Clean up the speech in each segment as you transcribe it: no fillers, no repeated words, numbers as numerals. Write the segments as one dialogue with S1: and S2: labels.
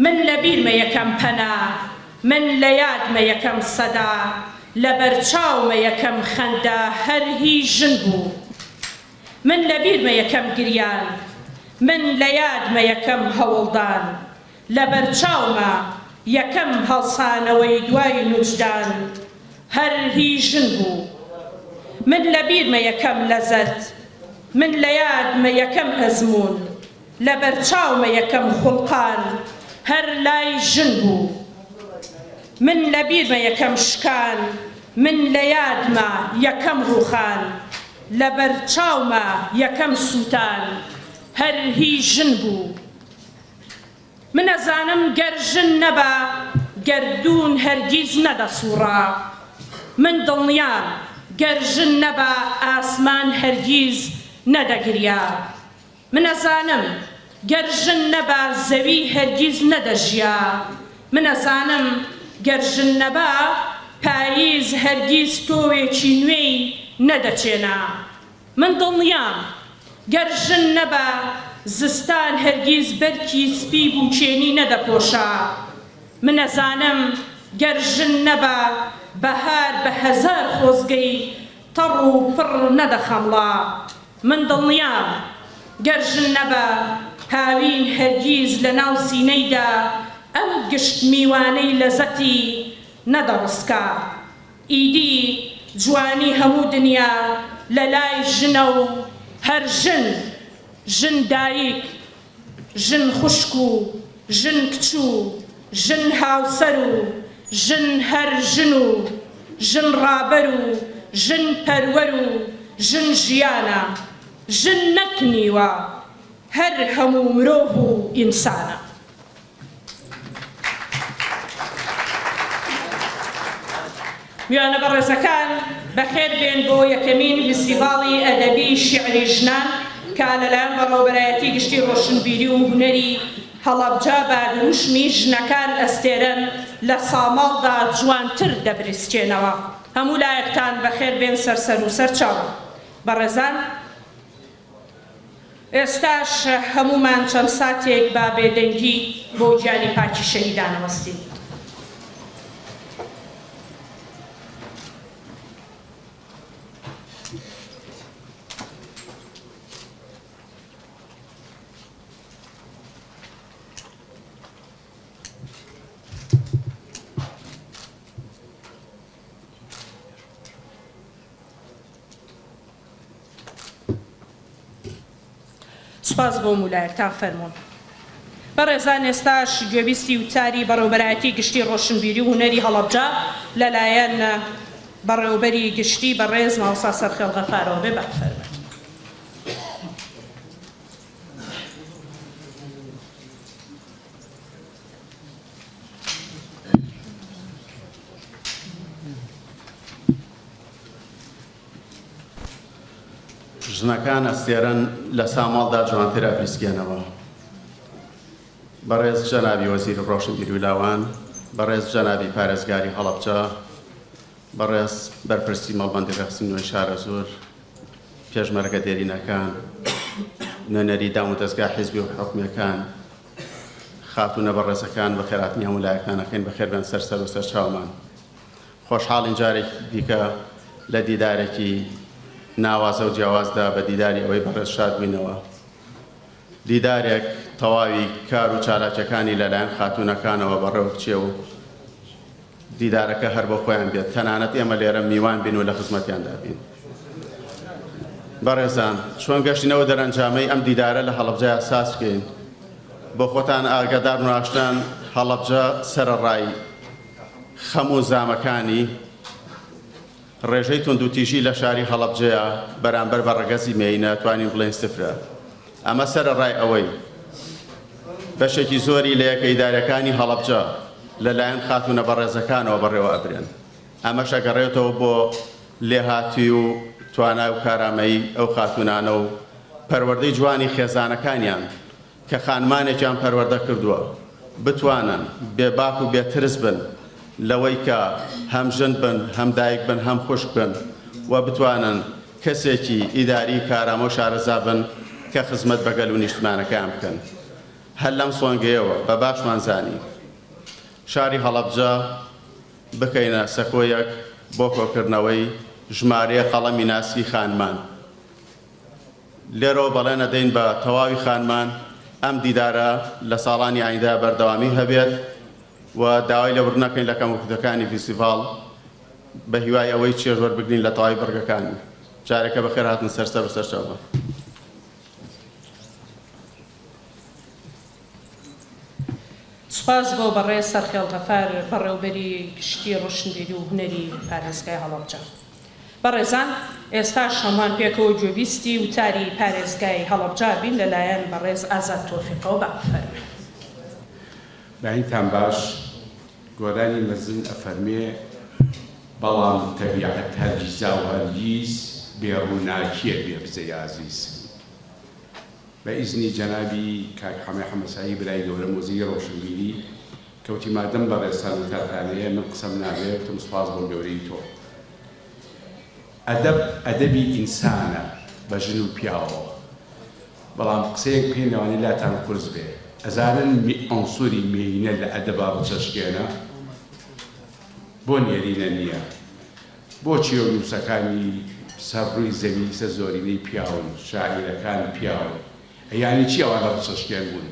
S1: من لەبیرمە یەکەم پەنا من لە یادمە یەکەم سەدا لەبەرچاومە یەکەم خەندا هەر هی ژن بوو من لەبیرمە یەکەم گریان من لە یادمە یەکەم هەوڵدان لەبەرچاومە یەکەم هەڵسانەوەی دوای نوجدان هەر هی ژن بوو من لەبیرمە یەکەم لەزەت من لە یادمە یەکەم ئەزمون لەبەرچاومە یەکەم خوڵقان هەر لای ژن بوو من لەبیرمە یەکەم شکان من لە یادمە یەکەم ڕووخان لەبەرچاومە یەکەم سووتان هەر هی ژن بوو من ئەزانم گەر ژن نەبا گەردوون هەرگیز نەدەسووڕا من دڵنیام گەر ژن نەبا ئاسمان هەرگیز نەدەگریا من ئەزانم گەر ژن نەبا زەوی هەرگیز نەدەژیا من ئەزانم گەر ژن نەبا پاییز هەرگیز تۆوێکی نوێی نەدەچێنا من دڵنیام گەر ژن نەبا زستان هەرگیز بەرکی سپی بووچێنی نەدەپۆشا من ئەزانم گەر ژن نەبا بەهار بە هەزار خۆزگەی تەڕ و پڕ نەدەخەمڵا من دڵنیام گەر ژن نەبا هاوین هەرگیز لە ناو سینەیدا ئەم گشت میوانەی لەزەتی نەدەڕسکا ئیدی جوانی هەموو دنیا لە لای ژنە و هەر ژن دایک ژن خوشک و ژن کچوو ژن هاوسەر و ژن هەر ژن و ژن ڕابەر و ژن پەروەر و ژن ژیانە ژن نەکنیوە هەر هەموو مرۆڤ و ئینسانە میوانە بەڕێزەکان بەخێر بێن بۆ یەکەمین فستیڤاڵی ئەدەبی شیعری ژنان کە لەلایەن بەڕێوەبەرایەتی گشتی ڕۆشنبیری و هونەری هەڵەبجە بادوشمی ژنەکان ئەستێرەن لە ساماڵدا جوانتر دەبریسکێنەوە هەموو لایەکتان بەخێر بێن سەرسەر و سەرچاو بەڕێزان ئێستاش هەمومان چەند ساتێک با بێدەنگی بۆ گیانی پاکی شەهیدان وەستین سپاس بۆ مولایەکتان فەرموون بەڕێزان ئێستاش گوێبیستی وتاری بەڕێوەبەرایەتی گشتی ڕۆشنبیری و هونەری هەڵەبجە لەلایەن بەڕێوەبەری گشتی بەڕێز ماوەسا سەرخێڵ غەفارەوە بێ بەفەرمێن
S2: ژنەکان ئەستێرەن لە ساماڵدا جوانتر ئەبریسکێنەوە بەڕێز جەنابی وەزیری ڕۆشنبیری و لاوان بەڕێز جەنابی پارێزگاری هەڵەبجە بەڕێز بەرپرسی مەڵبەندی ڕێخسی نوێی شارە زۆر پێشمەرگە دێرینەکان نوێنەری دام و دەستگا حیزبی و حکومەکان خاتونە بەڕێزەکان بە خێراتنی هەموو لایەکانەکەین بەخێر بێن سەرسەر و سەرچاومان خۆشحاڵین جارێک دیکە لە دیدارێکی ناوازە و جیاوازدا بە دیداری ئەوەی بەڕێز شاد بووینەوە دیدارێک تەواوی کار و چالاکیەکانی لەلایەن خاتونەکانەوە بەڕێوە بچێ و دیدارەکە هەر بۆ خۆیان بێت تەنانەت ئێمە لێرە میوان بین و لە خزمەتیاندا بین بەڕێزان چۆن گەشتینەوە دەرەنجامەی ئەم دیدارە لە هەڵەبجە ئاساس بکەین بۆ خۆتان ئاگادار و ئاشتان هەڵەبجە سەرەڕای خەم و زامەکانی ڕێژەی توندوتیژی لە شاری هەڵەبجەیە بەرامبەر بە ڕەگەزی مێینە توانین بڵێن سفرە ئەمە سەرەڕای ئەوەی بەشێکی زۆری لە یەکەیدارەکانی هەڵەبجە لەلایەن خاتونە بەڕێزەکانەوە بەڕێوە ئەبرێن ئەمە شەگەڕێتەوە بۆ لێهاتی و توانای و کارامەیی ئەو خاتونانە و پەروەردەی جوانی خێزانەکانیان کە خانمانێکیان پەروەردە کردووە بتوانن بێباک و بێترس بن لەوەی کە هەم ژن بن هەم دایک بن هەم خوشک بن و بتوانن کەسێکی ئیداری کارامە و شارەزا بن کە خزمەت بە گەل و نیشتمانەکان بکەن هەر لەم سۆنگەیەوە بە باشمانزانی شاری هەڵەبجە بکەینە سەکۆیەک بۆ کۆکردنەوەی ژمارەیە قەڵەمی ناسی خانمان. لێرەوە بەڵێ نەدەین بە تەواوی خانمان ئەم دیدارە لە ساڵانی ئایندا بەردەوامی هەبێت و داوای لەبڕ نەکەین لە کەموکتەکانی فیستیڤاڵ بە هیوای ئەوەی چێژ وەربگرین لە تەواوی بەرگەکانی. جارێکە بەخێر هاتن سەرسەر و سەرچاوە.
S1: سوپاس بۆ بەڕێ سەرخێڵ غەفار بەڕێوەبەری گشتی ڕۆشنبیری و هونەری پارێزگای هەڵەبجە. بەڕێزان، ئێستاش هەمووان پێکەوە گوێبیستی وتاری پارێزگای هەڵەبجە بین لەلایەن بەڕێز ئازاد تۆفیقەوە بەفەرمێ.
S3: باینتان باش گۆرانی مەزن ئەفەرمێ بەڵام تەبیعەت هەرگیزا و هەرگیز بێڕووناکیە بێبزەی عەزیز. بە ئیزنی جەنابی کاک حەمێ حەمەسایی برای گەورە مۆزیری ڕۆشنبیری کەوتی مادەم بەڕێستان و کاتانەیە من قسەم نابێت وتم سوپاس بۆ گەورەی تۆ. ئەدەب ئەدەبی ئینسانە بە ژن و پیاوەوە، بەڵام قسەیەک پێی نەوانی لاتان قورس بێ. ئەزانن ئەنسووری مێینە لە ئەدەبا بچەشکێنە بۆ نێرینە نییە. بۆچی ئەو نووسەکانی سەرڕووی زەوی سە زۆرینەی پیاون شاعیرەکان پیاون ئەیانی چی ئەوان لە بچەشکێن بوون؟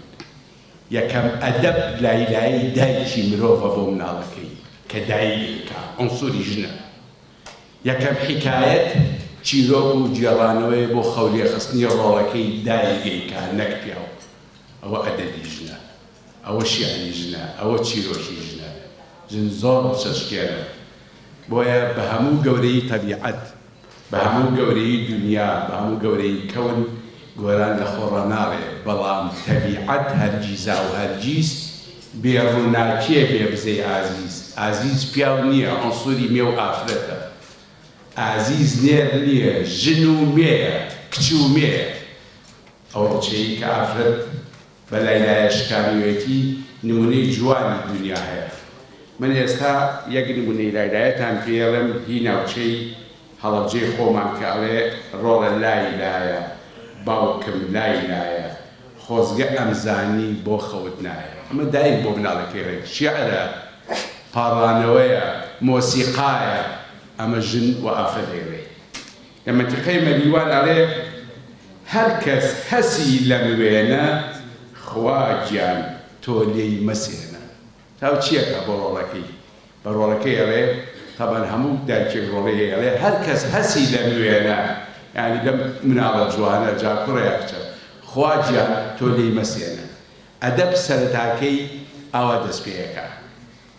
S3: یەکەم ئەدەب لایلایی دایکی مرۆڤە بۆ مناڵەکەی کە دایکە ئەنسووری ژنە. یەکەم حکایەت چیرۆک و جێڕانەوەی بۆ خەولیە خستنی ڕۆڵەکەی دایگەیکە نەک پیاو. ئەوە ئەدەبی ژنە، ئەوە شیعری ژنە، ئەوە چیرۆکی ژنە. ژن زۆر چەشکێنە. بۆیە بە هەموو گەورەی تەبیعەت، بە هەموو گەورەی دنیا، بە هەموو گەورەی کەون گۆران لە خۆڕە ناڕێ، بەڵام تەبیعەت هەرگیزا و هەرگیز بێڕووناکیە بێبزەی عەزیز. عەزیز پیاو نییە، ئەنسووری مێ و ئافرەتە. عەزیز نێر نییە، ژن و مێیە، کچ و مێیە. ئەو ڕچەیە کە ئافرەت بە لایلایە شکامیوێتی نمونەی جوانی دنیا هەیە. من ئێستا یەک نمونەی لایلایەتان پێڵم هی ناوچەی هەڵەبجەی خۆمان کە ئەڵێ ڕۆڵە لایلایە، باوکم لایلایە، خۆزگە ئەمزانی بۆ خەوت نایە. ئەمە دایک بۆ مناڵەکەی ڕێک شیعرە، پاڕانەوەیە، مۆسیقایە، ئەمە ژن و ئافرەتەی ڕێ. لە مەنتیقەی مەریوان ئەڵێ هەر کەس هەسی لە وێنە خوا گیان تۆ لێی مەسێنە. تاو چیەکە بۆ ڕۆڵەکەی؟ بە ڕۆڵەکەی ئەڵێ تەبەن هەموو دایکێک ڕۆڵەیە ئەڵێ هەر کەس هەسی لە وێنە، یعنی لەم مناڵە جوانە جا کوڕێ کچە، خوا گیان تۆ لێی مەسێنە. ئەدەب سەرەتاکەی ئاوا دەست پێیەکە.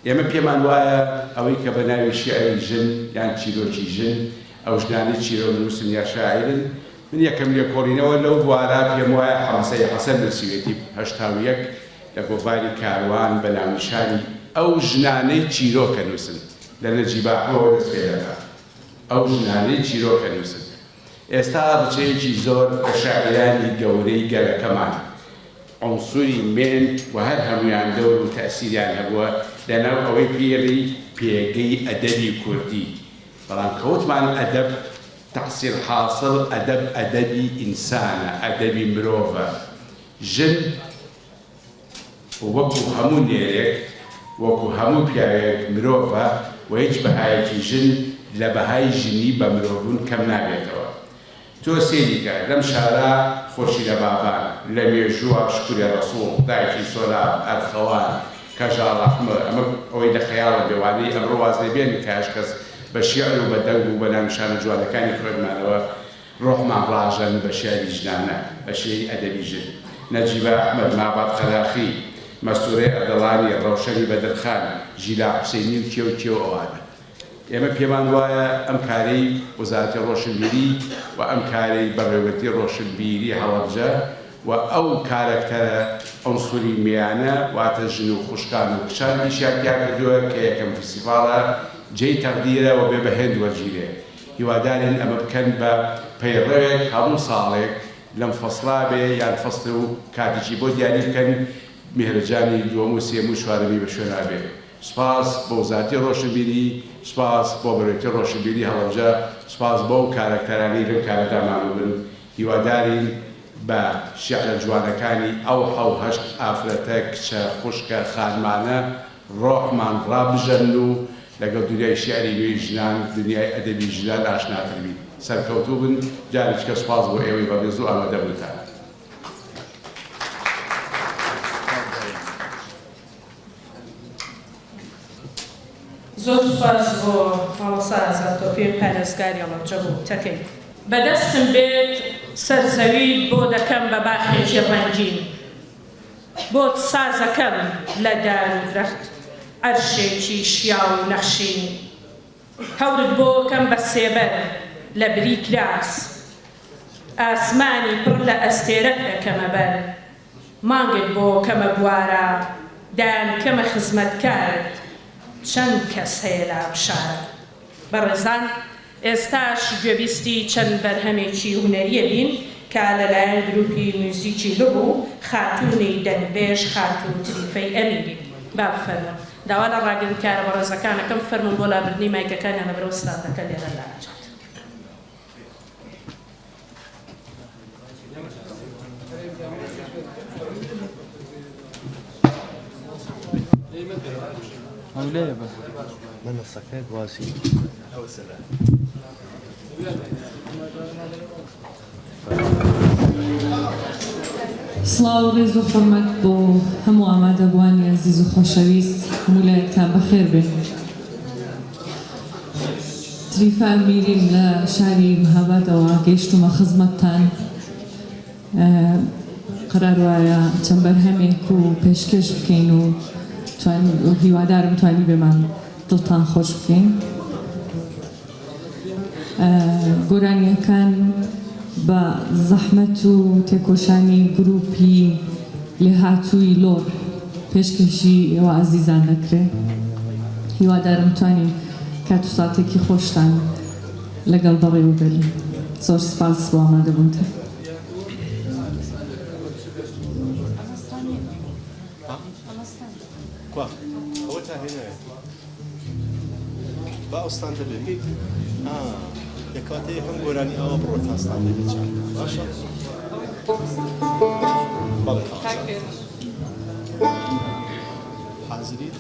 S3: ئێمە پێمان وایە ئەوەی کە بە ناوی شیعری ژن یان چیرۆکی ژن ئەو ژنانەی چیرۆ نووسن یا شاعرن. من یەکەم لێکۆڵینەوە لەو بوارە پێم وایە حەمەسەی حەسەن نووسیوێتی 81 لە گۆڤاری کاروان بە ناونیشانی ئەو ژنانەی چیرۆکە نووسن لە نەجیب ئەحمەدەوە دەست پێ دەکات. ئەو ژنانەی چیرۆکە نووسن. ئێستا ڕچەیەکی زۆر بە شاعرانی گەورەی گەلەکەمان عنسوری مێن و هەر هەمویان دەور و تەسیریان هەبووە لەناو ئەوەی پێڵی پێگەی ئەدەبی کوردی. بەڵام کەوتمان ئەدەب تحصیل حاصل ئەدەب ئەدەبی ئینسانە، ئەدەبی مرۆڤە. ژن وەکو هەموو نێرێک، وەکو هەموو پیاوێک مرۆڤە و هیچ بەهایەکی ژن لە بەهای ژنی بە مرۆڤبوون کەم نابێتەوە. تۆ سێریکە لەم شارە خۆشی لە بابان، لە مێژووە شکوری ڕەسوڵ، دایکی سۆلاب، ئەرخەوان، کەژاڵ ئەحمەد، ئەمە ئەوەی لە خەیاڵە بێوانەی ئەمڕۆ واز دەبێن کە هەر کەس بە شیعر و بە دەنگ و بە ناونیشانە جوانەکانی خوێندمانەوە ڕۆحمان ڕاژەن بە شیعری ژنانە، بە شیعری ئەدەبی ژن. نەجیبە ئەحمەد، ماباد خەلاخی، مەستوورەی ئەردەڵانی، ڕەوشەنی بەدرخان، ژیلا حوسێنی و کێو ئەوانە. ئێمە پێمان وایە ئەم کارەی وەزارەتی ڕۆشنبیری و ئەم کارەی بەڕێوەتی ڕۆشنبیری هەڵەبجە و ئەو کارەکتەرە ئەنسووری میانە واتە ژن و خوشکان و کچان ئیشیان کردووە کە یەکەم فستیڤاڵە جێی تەقدیرە و بێ بە هێند وەرگیرێ. هیوادارین ئەمە بکەن بە پەیڕەوێک هەموو ساڵێک لەم فەسڵا بێ یان فەسڵ و کاتێکی بۆ دیاری بکەن میهرەجانی دووەم و سێم و چوارەمی بە شوێن نابێ. سپاس بۆ وەزارەتی ڕۆشنبیری، سپاس بۆ بەڕێوەتی ڕۆشنبیری هەڵەبجە، سپاس بۆ کارەکتەرانی لەم کارەدا مامەبن. هیوادارین بە شیعرە جوانەکانی ئەو هەشت ئافرەتە کچە خوشکە خانمانە ڕۆحمان ڕابژەن و لەگەڵ دنیای شیعری نوێی ژنان دنیای ئەدەبی ژنان ئاشناتر بین سەرکەوتوو بن جارێککە سوپاس بۆ ئێوەی بەبێ زوو ئامادە بووتان.
S1: زۆر سوپاس بۆ هەڵەسازە تۆپێ پارێزگاری هەڵەبجە بوو تەکەی بەدەستم بێت سەرزەوی بۆ دەکەم بە باخێکی ڕەنگین بۆ سازەکەم لە دار و درەخت عەرشێکی شیا و نەخشین هەورت بۆ کەم بە سێبەر لە بری کراس ئاسمانی پڕ لە ئەستێرەت دەکەمە بەر مانگت بۆ کەمە بوارە دان کەمە خزمەتکارت چەند کەس هەیە لە ئابشار بەڕێزان ئێستاش گوێبیستی چەند بەرهەمێکی هونەریە بین کە لەلایەن گروپی موزیکی لەبوو خاتوونی دەنبێژ خاتوون تریفەی ئەمیری با بفەرمون داوا لە ڕاگرکارە بەڕێزەکانەکەم فەرمون بۆ لابردنی مایکەکانیان لەبەرەوە ستاندەکە لێرە لاجات.
S4: هەولەیە بە منەسەکەت واسی ئەوە سەرە
S5: سڵاو و ڕێز و حورمەت بۆ هەموو ئامادەبوانی عەزیز و خۆشەویست هەموو لایەکتان بەخێر بێن. تریفە ئەمیریم لە شاری مەهابادەوە گەیشتومە خزمەتتان قەرار وایە چەند بەرهەمێک و پێشکەش بکەین و هیوادارم توانی بێمان دڵتان خۆش بکەین. گۆرانیەکان بە زەحمەت و تێکۆشانی گروپی لێهاتووی لۆر پێشکەشی ئێوە عەزیزان دەکرێ. هیوادارم توانین کات و ساتێکی خۆشتان لەگەڵ بەڕێوە بێرین. زۆر سپاس بۆ ئامادەبوونتان.
S4: ئەوە تا هێنایە با ئەوستان دەبێت یەکاتەیە هەم گۆرانی ئەوە بڕۆ تاستان دەبێت چند باشە بەڵێ حازریت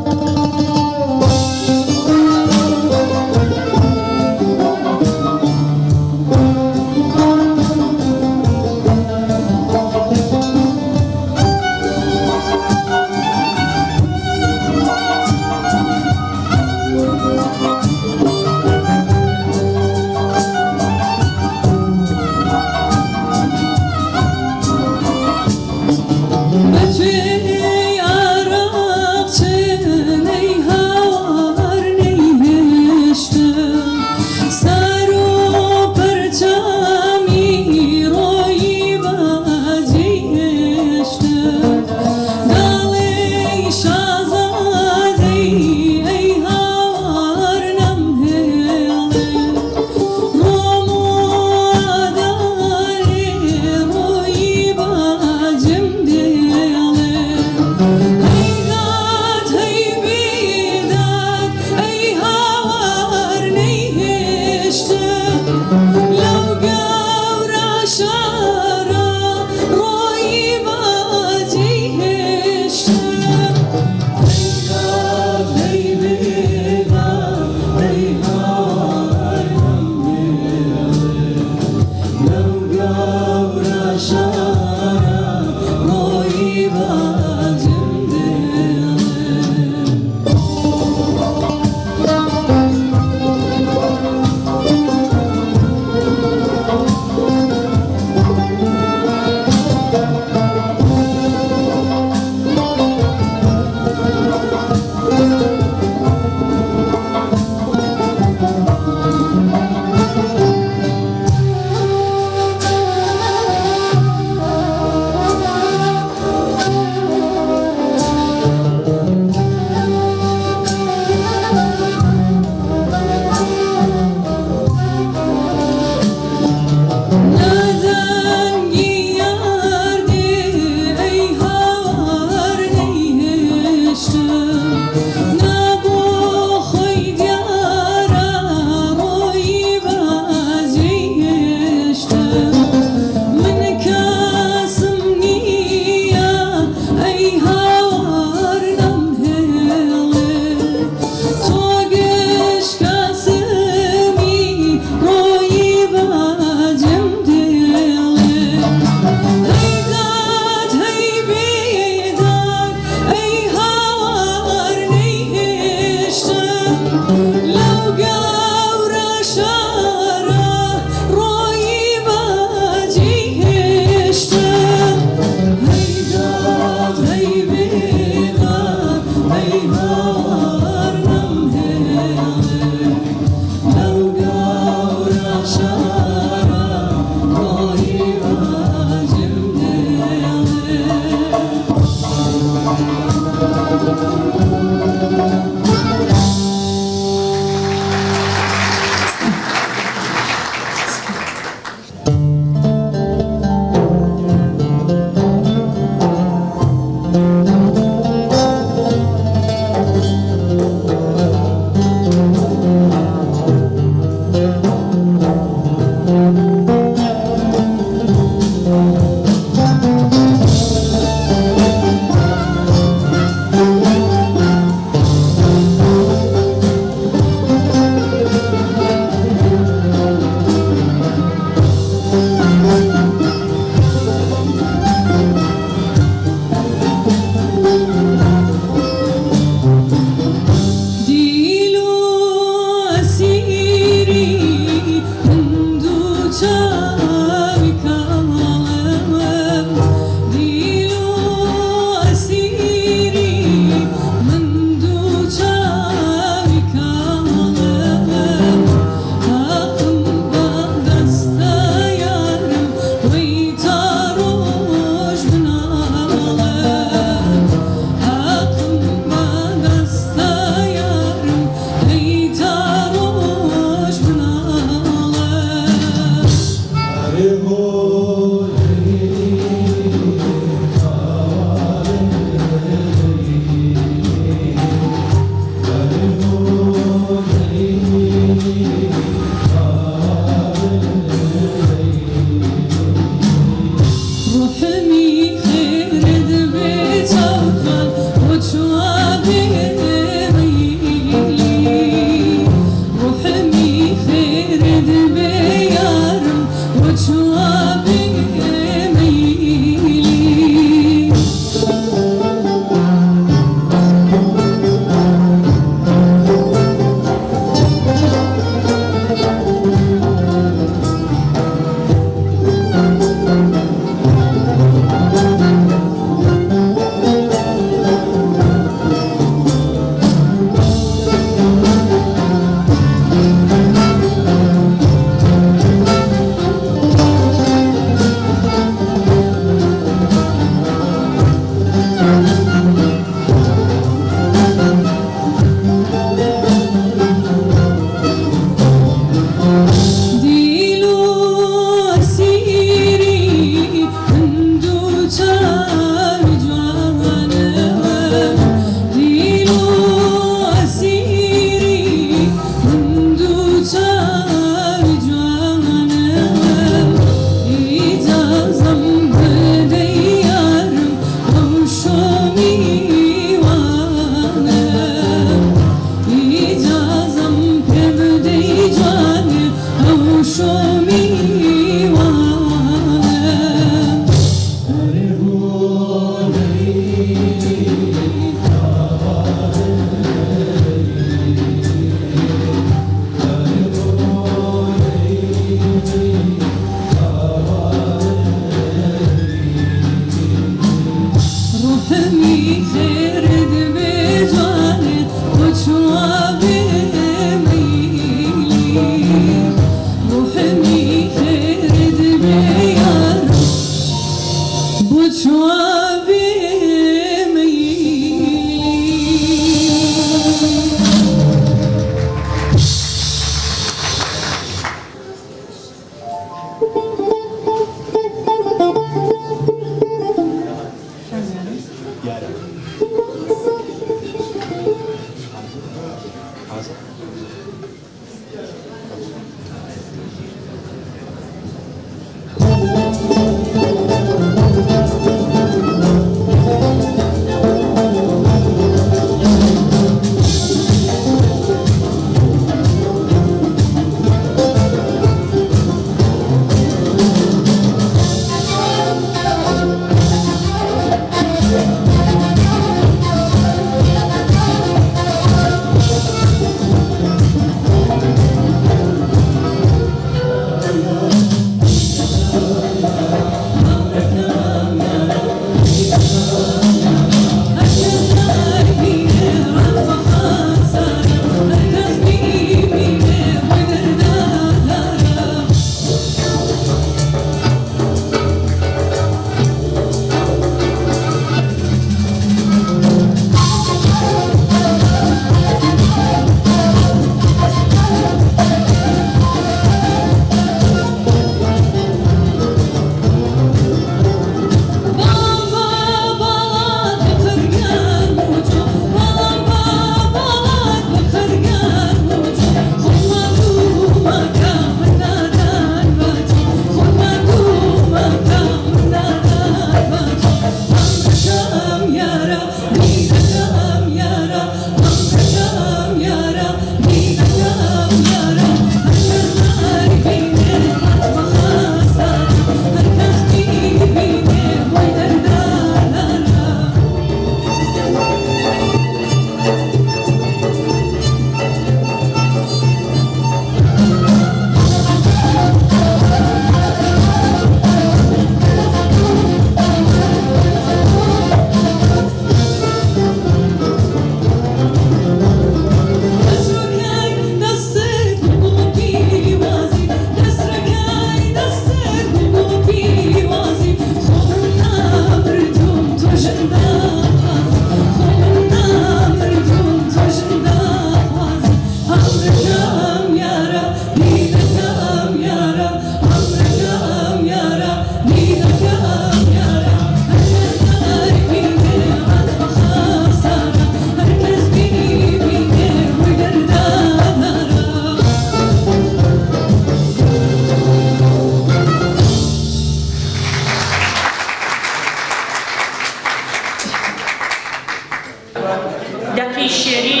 S1: ناتی شێری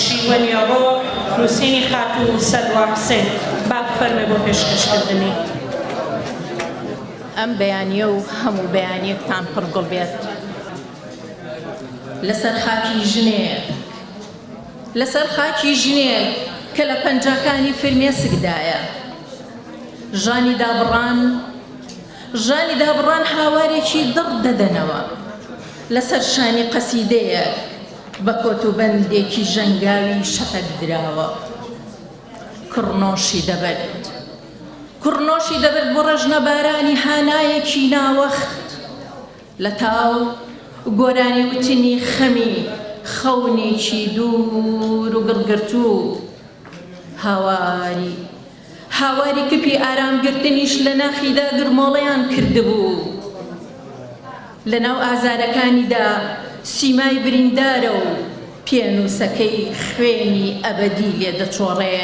S1: شیوەنی ڕۆح حوسێنی خاتوو و سەلوا حوسێن با بفەرمێ بۆ پێشکەشکردنی.
S6: ئەم بەیانیە و هەموو بەیانیەکتان پڕگوڵ بێت لەسەر خاکی ژنێک، لەسەر خاکی ژنێک کە لە پەنجەکانی فرمێسکدایە. ژانی دابڕان هاوارێکی دڕ دەدەنەوە لەسەر شانی قەسیدەیەک بە کۆت و بەندێکی ژەنگاوی شەتەک دراوە. کڕنۆشی دەبرد بۆ ڕەژنە بارانی هانایەکی ناوەخت لە تاو گۆرانی وتنی خەمی خەونێکی دوور و گڕگرتوو. هاواری کپی ئارامگرتنیش لە ناخیدا گرمۆڵەیان کردبوو. لە ناو ئازارەکانیدا سیمای بریندارە و پێنووسەکەی خوێنی ئەبەدی لێ دەچۆڕێ.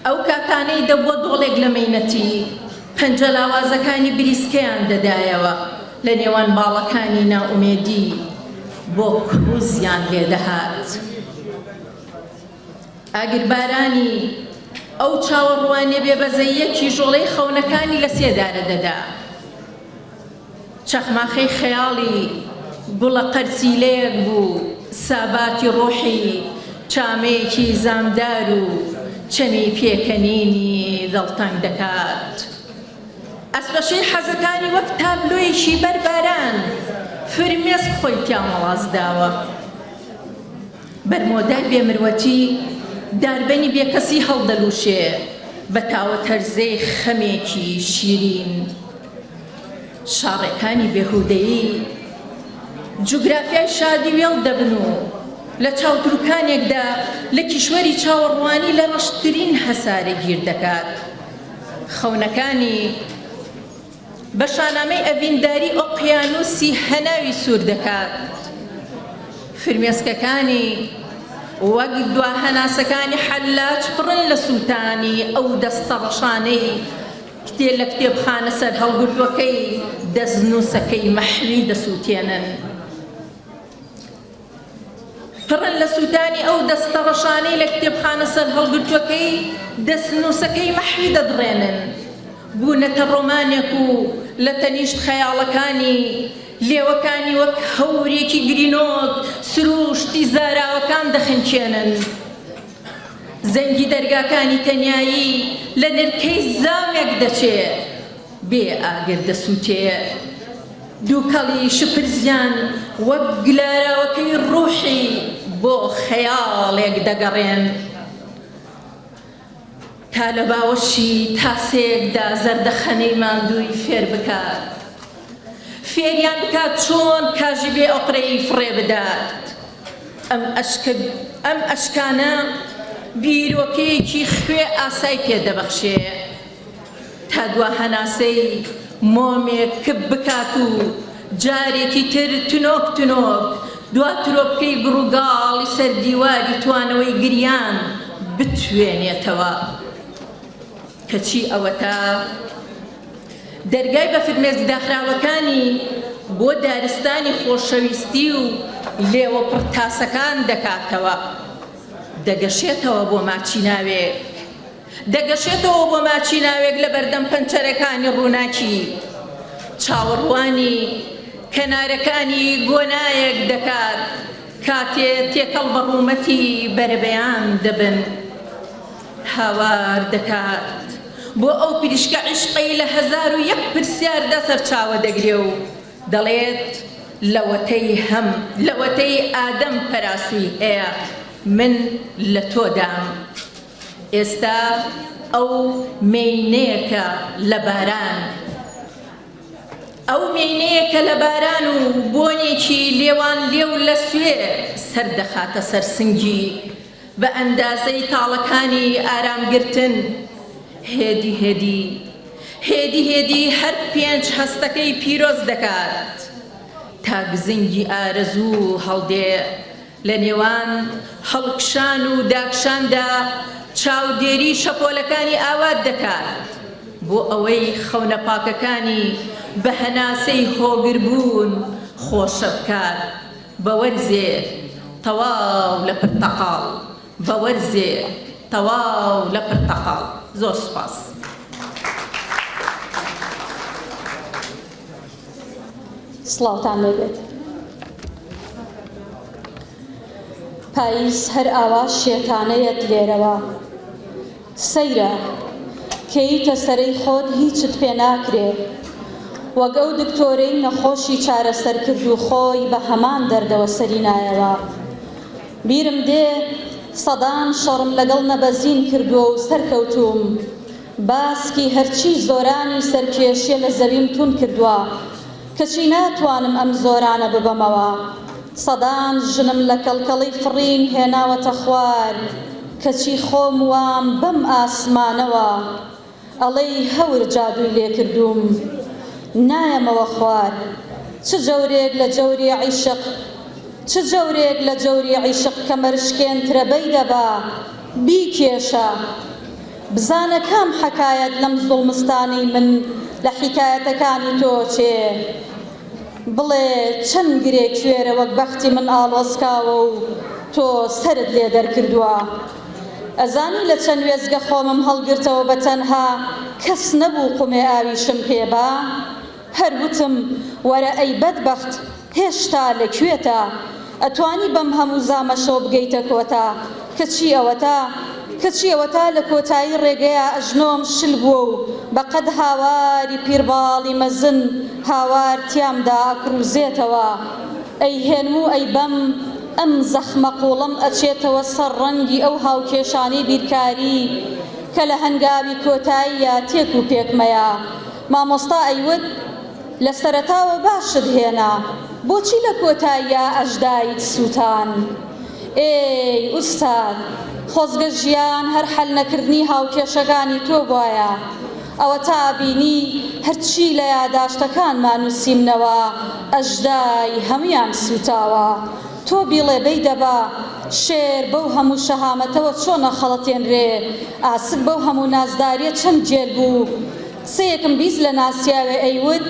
S6: ئەو کاتانەی دەبووە دۆڵێک لە مەینەتی پەنجە لاوازەکانی بریسکەیان دەدایەوە لە نێوان باڵەکانی ناومێدی بۆ کروزیان لێدەهات. ئاگربارانی ئەو چاوەڕوانێ بێبەزەیەکی ژۆڵەی خەونەکانی لە سێدارە دەدا. چەخماخەی خەیاڵی گوڵە قەرسیلەیەک بوو، ساباتی ڕۆحی چامەیەکی زامدار و چەنی پێکەنینی دڵتەنگ دەکات. ئەسپەشەی حەزەکانی وەک تابلۆیەکی بەرباران فرمێسک خۆی تیامەڵازداوە. بەرمۆدای بێمروەتی داربەنی بێکەسی هەڵدەلووشێ بە تاوە تەرزەی خەمێکی شیرین. شاڕێکانی بێهودەیی جوگرافیای شادی وێڵ دەبن و لە چاودروکانێکدا لە کیشوەری چاوەڕوانی لە ڕەشترین هەسارە گیر دەکات. خەونەکانی بە شانامەی ئەڤینداری ئۆقیانوسی هەناوی سوور دەکات. فرمێسکەکانی وەک دواهەناسەکانی حەلاج پڕن لە سووتانی ئەو دەستە ڕەشانەی لە کتێبخانە سەر هەڵگرتوەکەی دەستنووسەکەی مەحوی دەسووتێنن. پڕن لە سووتانی ئەو دەستە ڕەشانەی لە کتێبخانە سەر هەڵگرتوەکەی دەستنووسەکەی مەحوی دەدڕێنن. بوونەتە ڕۆمانێک و لە تەنیشت خەیاڵەکانی لێوەکانی وەک هەورێکی گرینۆک سروشتی زاراوەکان دەخنچێنن. زەنگی دەرگاکانی تەنیایی لە نرکەی زامێک دەچێت بێ ئاگر دەسووتێ. دووکەڵی شپرزیان وەک گلاراوەکەی ڕوحی بۆ خەیاڵێک دەگەڕێن. تا لە باوەشی تاسێکدا زەردەخەنەی ماندووی فێر بکات، فێریان بکات چۆن کاژی بێ ئۆقرەی فڕێ بدات. ئەم ئەشکانە بیرۆکەیەکی خوێ ئاسای پێدەبەخشێ تا دواهەناسەی مۆمێک کب بکات و جارێکی تر تنۆک دواترۆپکەی گڕووگاڵی سەر دیواری توانەوەی گریان بتوێنێتەوە. کەچی ئەوەتە دەرگای بە فرمێسک داخراوەکانی بۆ دارستانی خۆشەویستی و لێوە پڕتاسەکان دەکاتەوە. دەگەشێتەوە بۆ ماچی ناوێک لە بەردەم پەنچەرەکانی ڕووناکی. چاوەڕوانی کەنارەکانی گۆنایەک دەکات کاتێ تێکەڵ بە ڕوومەتی بەرەبەیان دەبن. هاوار دەکات بۆ ئەو پریشکە عیشقەی لە 1001 پرسیاردا سەرچاوە دەگرێ و دەڵێت لەوەتەی ئادەم پەراسووی هەیە، من لە تۆدام. ئێستا ئەو مێینەیەکە لە باران و بۆنێکی لێوان لێو لە سوێ سەردەخاتە سەرسنگی بە ئەندازەی تاڵەکانی ئارامگرتن. هێدی هەر 5 هەستەکەی پیرۆز دەکات تا گزنگی ئارەزوو هەڵدێ. لە نێوان هەڵکشان و داکشاندا چاودێری شەپۆلەکانی ئاوات دەکات بۆ ئەوەی خەونە پاکەکانی بە هەناسەی هۆگربوون خۆشە بکات بە وەرزێک تەواو لە پرتەقاڵ بە وەرزێک تەواو لە پرتەقاڵ. زۆر سوپاس.
S7: سڵاوتان لێبێت. پاییز هەر ئاوا شێتانەیەت لێرەوە سەیرە کەیتە سەرەی خۆت هیچت پێ ناکرێ وەک ئەو دکتۆرەی نەخۆشی چارەسەر کرد و خۆی بە هەمان دەردەوە سەری نایەوە. بیرم دێ سەدان شەڕم لەگەڵ نەبەزین کردووە و سەرکەوتوم باسکی هەرچی زۆرانی سەرکێشیە لە زەویم تون کردووە کەچی ناتوانم ئەم زۆرانە ببەمەوە. سەدان ژنم لە کەڵکەڵی فڕین هێناوەتە خوار کەچی خۆم وام بەم ئاسمانەوە ئەڵەی هەور جادووی لێ کردووم نایەمەوە خوار. چ جەورێک لە جەوری عیشق چ جەورێک لە جەوری عیشق کە مەرشکێنترە بەی دەبا بیکێشە. بزانە کام حەکایەت لەم زوڵمستانی من لە حیکایەتەکانی تۆ چێ بڵێ چەند گرێ کوێرە وەک بەختی من ئاڵۆزکاوە و تۆ سەرت لێ دەرکردووە. ئەزانی لە چەند وێزگە خۆمم هەڵگرتەوە بە تەنها کەس نەبوو قومێ ئاویشم پێبا. هەروتم وەرە ئەی بەدبەخت هێشتا لەکوێتە ئەتوانی بەم هەموو زامەشەوە بگەیتە کۆتا کەچی ئەوەتا لە کۆتایی ڕێگەیە ئەژنۆم شل بووە و بەقەد هاواری پیرباڵی مەزن هاوار تیامدا ئەکروزێتەوە. ئەی هێنم و ئەی بەم ئەم زەخمە قوڵم ئەچێتەوە سەر ڕەنگی ئەو هاوکێشانی بیرکاری کە لە هەنگاوی کۆتاییە تێک و پێکمەیە. مامۆستا ئەیوت لە سەرەتاوە باشت هێنا بۆچی لە کۆتاییە ئەژدایت سووتان. ئێی ئوستاد خۆزگە ژیان هەر حەل نەکردنی هاوکێشەکانی تۆ بواە ئەوە تا بینی هەرچی لە یاداشتەکانمان نووسیمنەوە ئەژدای هەمویان سوتاوە. تۆ بیڵێ بەی دەبا شێر بەو هەموو شەهامەتەوە چۆنە خەڵەتێنرێ ئاسک بەو هەموو نازداریە چەند جێل بوو. قسەیەکم بیست لە ناسیاوێ ئەیوت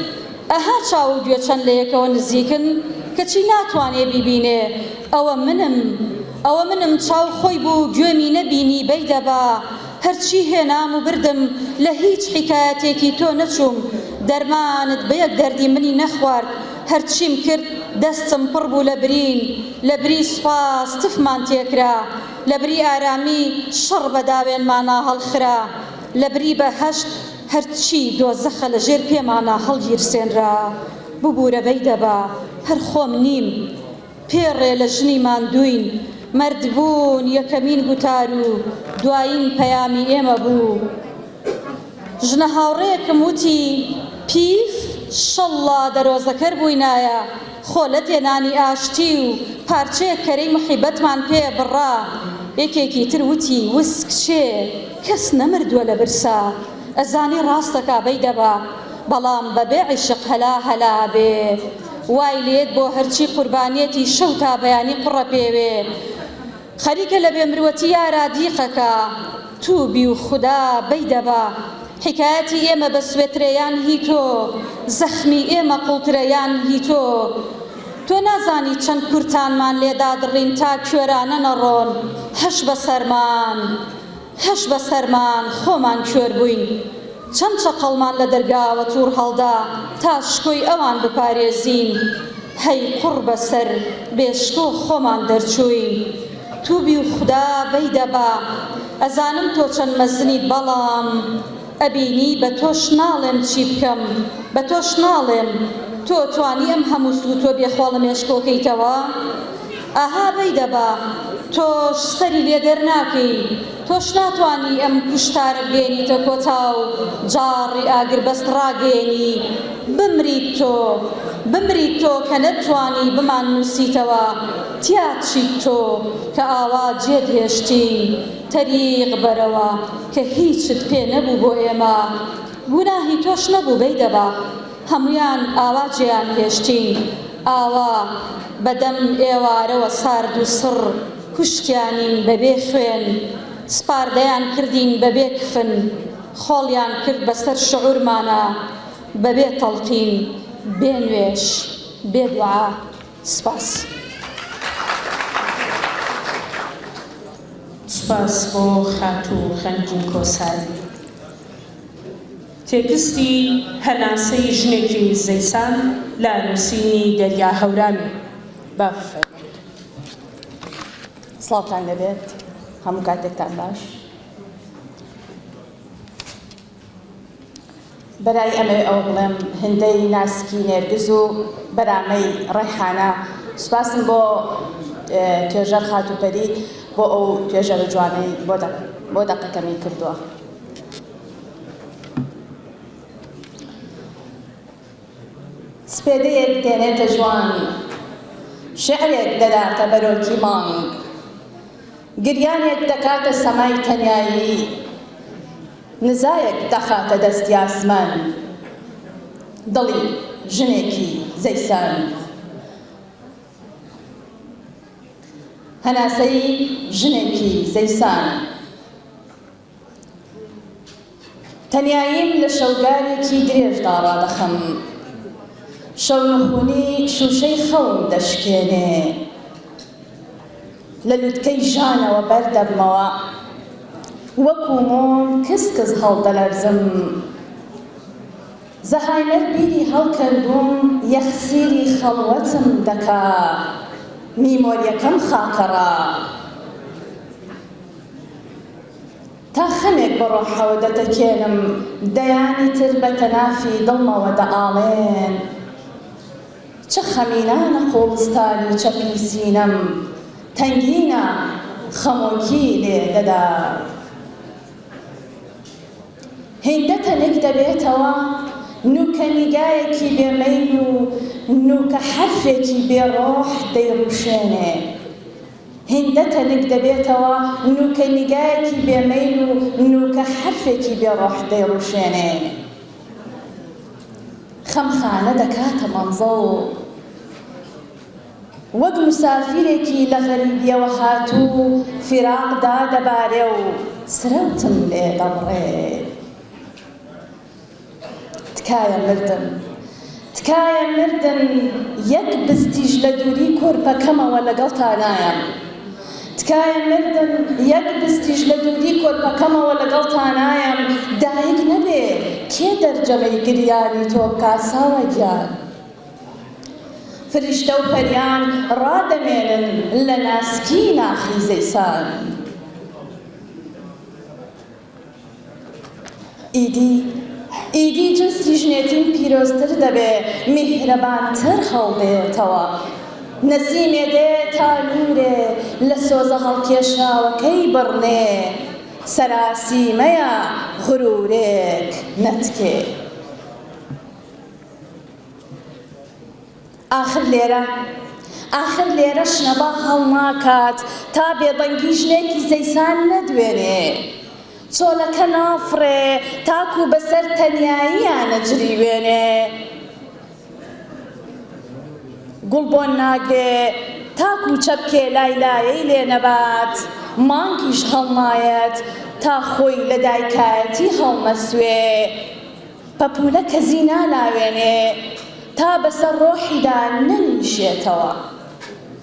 S7: ئەها چاو و گوێ چەند لە یەکەوە نزیکن کەچی ناتوانێ بیبینێ ئەوە منم چاو خۆی بوو گوێمی نەبینی بەی دەبا هەرچی هێنام و بردم لە هیچ حیکایەتێکی تۆ نەچووم دەرمانت بە یەک دەردی منی نەخوارد هەرچیم کرد دەستم پڕ بوو لە بری سوپاس تفمان تێکرا لە بری ئارامی شەڕ بەداوێنمانە هەڵخرا لە بری بەهەشت هەرچی دۆزەخە لە ژێر پێمانە هەڵگیرسێنرا ببوورە بەی دەبا هەر خۆم نیم پێڕێ لە ژنی ماندووین مردبوون یەکەمین گوتار و دوایین پەیامی ئێمە بوو. ژنە هاوڕێیەکم وتی پیف شەڵڵا دەرۆزەکەر بووینایە خۆ لە تێنانی ئاشتی و پارچەیە کەرەی محیبەتمان پێ بڕا. یەکێکی تر وتی وسک چێ کەس نەمردووە لە برسا ئەزانی ڕاستەکا بەی دەبا بەڵام بەبێ عیشق هەلا هەلا بێ وای لێت بۆ هەرچی قوربانیەتی شەو تا بەیانی قڕە پێوێ خەریکە لە بێمروەتی یارا دیقەکە تووبی و خودا بەی دەبا حکایەتی ئێمە بە سوێترەیان هی تۆ زەخمی ئێمە قوڵترەیان هی تۆ نازانی چەند کورتانمان لێدا دڕین تا کوێرانە نەڕۆن هەش بە سەرمان خۆمان کوێر بووین چەند چەقەڵمان لە دەرگاوە توور هەڵدا تا شکۆی ئەوان بپارێزین هەی قوڕ بەسەر بێشکۆ خۆمان دەرچووین تووبی و خودا بەی دەبا ئەزانم تۆ چەند مەزنیت بەڵام ئەبینی بە تۆش ناڵێم چی بکەم بە تۆش ناڵێم تۆ توانی ئەم هەموو سووتۆ بێخۆڵە مێشکۆکەیتەوە ئاها بەی دەبا تۆش سەری لێ دەرناکەی تۆش ناتوانی ئەم کوشتارە بێنیتە کۆتا و جاڕی ئاگربەست ڕاگەێنی بمریت تۆ کە نەتوانی بمان نووسیتەوە تیا چیت تۆ کە ئاوا جێت هێشتین تەریق بەرەوە کە هیچت پێ نەبوو بۆ ئێمە گوناهی تۆش نەبوو بەی دەبا هەمویان ئاوا جێیان هێشتین ئاوا بەدەم ئێوارەوە سارد و سڕ کوشتیانین بەبێ خوێن سپاردەیان کردین بەبێ کفن خۆڵیان کرد بەسەر شعورمانە بەبێ تەڵقین بێنوێش بێدوعا سپاس.
S1: سپاس بۆ خاتوو خەنگین کۆساری. تێکستی هەناسەی ژنێکی زەیسان لە نووسینی دەریا هەورامی. بافەرمێت.
S7: سڵاوتان لەبێت، هەموو کاتێکتان باش. بەرای ئەمە ئەو بڵێم هەندەی ناسکی نێرگز و بەرامەی ڕێحانە سوپاسم بۆ توێژەر خاتووپەری بۆ ئەو توێژەرە جوانەی بۆ دەقەکەمی کردووە. سپێدەیەک دێنێتە جوان، شێعرێک دەداتە بەرۆکی مانگ، گریانێک دەکاتە سەمای تەنیایی، نزایەک دەخاتە دەستی ئاسمان، دڵی ژنێکی زەیسان. هەناسەی ژنێکی زەیسان. تەنیاییم لە شەوگارێکی درێژدا ڕادەخەم، شەو نخوونی شوشەی خەوم دەشکێنێ، لە لووتکەی ژانەوە بەردەبمەوە، وەکو مۆم کس هەڵدەلەرزم، زەهایمەت بیری هەڵکردوم یەخسیری خەڵوەتم دەکا، میمۆریەکەم خاکەڕا، تا خەمێک بە ڕۆحەوە دەتەکێنم، دەیانی تر بە تەنافی دڵمەوە دەئاڵێن، چه خەمینانە خۆڵستانی چەپی سینەم، تەنگینە خەمۆکی لێ دەدا. هێندە تەنێک دەبێتەوە نوکە نیگایەکی بێمەیل و نوکە حرفێکی بێڕۆح دەیڕوشێنێ، هێندە تەنێک دەبێتەوە نوکە نیگایەکی بێمەیل و نوکە حرفێکی بێڕۆح دەیڕوشێنێ، خەمخانە دەکاتە مەنزەڵ، وەک مسافیرێکی لە غەریبیەوە هاتوو فیراقدا دەبارێ و سرەوتم لێ دەبڕێ. تکایە مردن یەک بستیژ لە دووری کۆرپەکەمەوە لەگەڵتا نایم، تکایە مردن یەک بستیژ لە دووری کۆرپەکەمەوە لەگەڵتا نایم، دایک نەبێ کێ دەرجەمەی گریانی تۆ بکا ساوە گیان، فریشتە و پەریان ڕادەمێنن لە ناسکی ناخی زەیسان. ئیدی جنسی ژنێتیم پیرۆزتر دەبێ، میهرەبانتر هەڵدێتەوە، نەسیمێ دێ تا نورێ لە سۆزە هەڵکێشاوەکەی بڕنێ، سەراسیمەیە غرورێک نەتکێ. ئاخر لێرە شنەبا هەڵناکات تا بێدەنگی ژنێکی زەیسان نەدوێنێ، چۆلەکە نافڕێ تاکو بەسەر تەنیاییان نەجریوێنێ، گوڵ بۆن ناگرێ تاکو چەپکێ لایلایەی لێ نەبات، مانگیش هەڵنایەت تا خۆی لە دایکایەتی هەڵمەسوێ، پەپولە کەزی نالاوێنێ تا بەسەر ڕۆحیدا نەنیشێتەوە،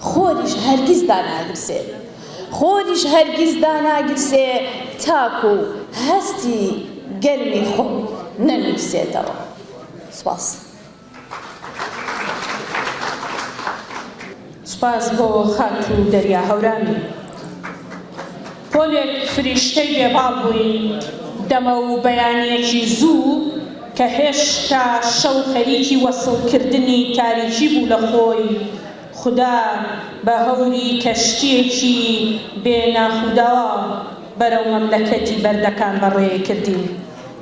S7: خۆریش هەرگیز داناگرسێ تاکو هەستی گەرمی خۆم نەنووسێتەوە. سپاس.
S1: سپاس بۆ خاتوو دەریا هەورامی. پۆلێک فریشتەی بێباڵ بووی، دەمە و بەیانیەکی زوو کە هێشتا شەو خەریکی وەسڵکردنی تاریکی بوو لە خۆی، خدا بە هەوری کەشتیەکی بێناخوداوە بەرەو مەملەکەتی بەردەکان بەڕێ کردین.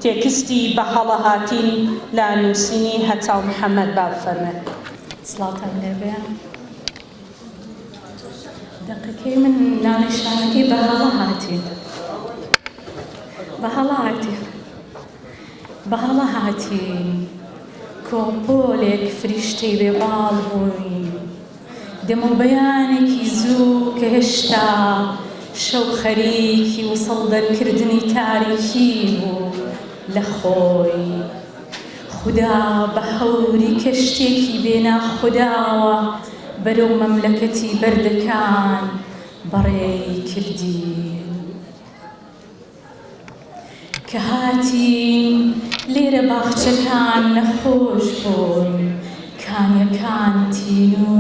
S1: تێکستی بە هەڵەهاتین لە نووسینی هەتاو محەممەد بافەرمێت.
S8: سڵاوتان لێبێ. دەقەکەی من ناونیشانەکەی بەهەڵە هاتین کۆپۆلێک فریشتەی بێباڵ بووین، دەمە بەیانێکی زوو کە هێشتا شەو خەریکی وسڵ دەرکردنی تاریکی بوو لە خدا بە هەوری کەشتێکی بێناخوداوە بەرەو مەملەکەتی بەردەکان بەڕێی کردین کە هاتین لێرە باخچەکان نەخۆش بوون کانیەکان تین و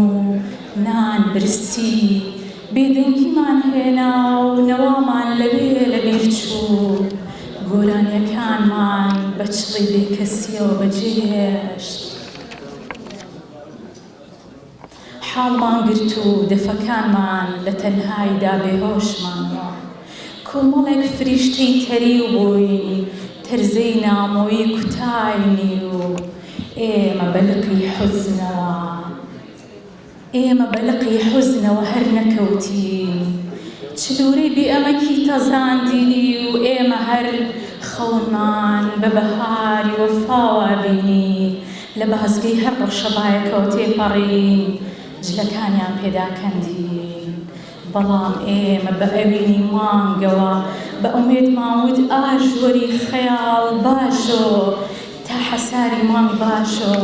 S8: نان برسی بێدەنگیمان هێنا و نەوامان لەوێ لەبیر چوو گۆرانیەکانمان بە چڵی بێکەسیەوە بەجێهێشت حاڵمان گرت و دەفەکانمان لە تەنهایدا بێهۆشمانەوە کۆمەڵێک فریشتەی تەری و بووین تەرزەی نامۆیی کوتاینی و ئێمە بەلقی حوزنەوە هەر نەکەوتین چلوورەی بێئەمەکی تەزاندینی و ئێمە هەر خەونمان بە بەهاری وەفاوە بینی لە بەهزگەی هەر ڕەشەبایەکەوە تێپەڕین جلەکانیان پێداکەندین بەڵام ئێمە بە ئەوینی مانگەوە بە ئومێد ماوت ئاژوەری خەیاڵ باشۆ تا حەساری مانگ باشۆ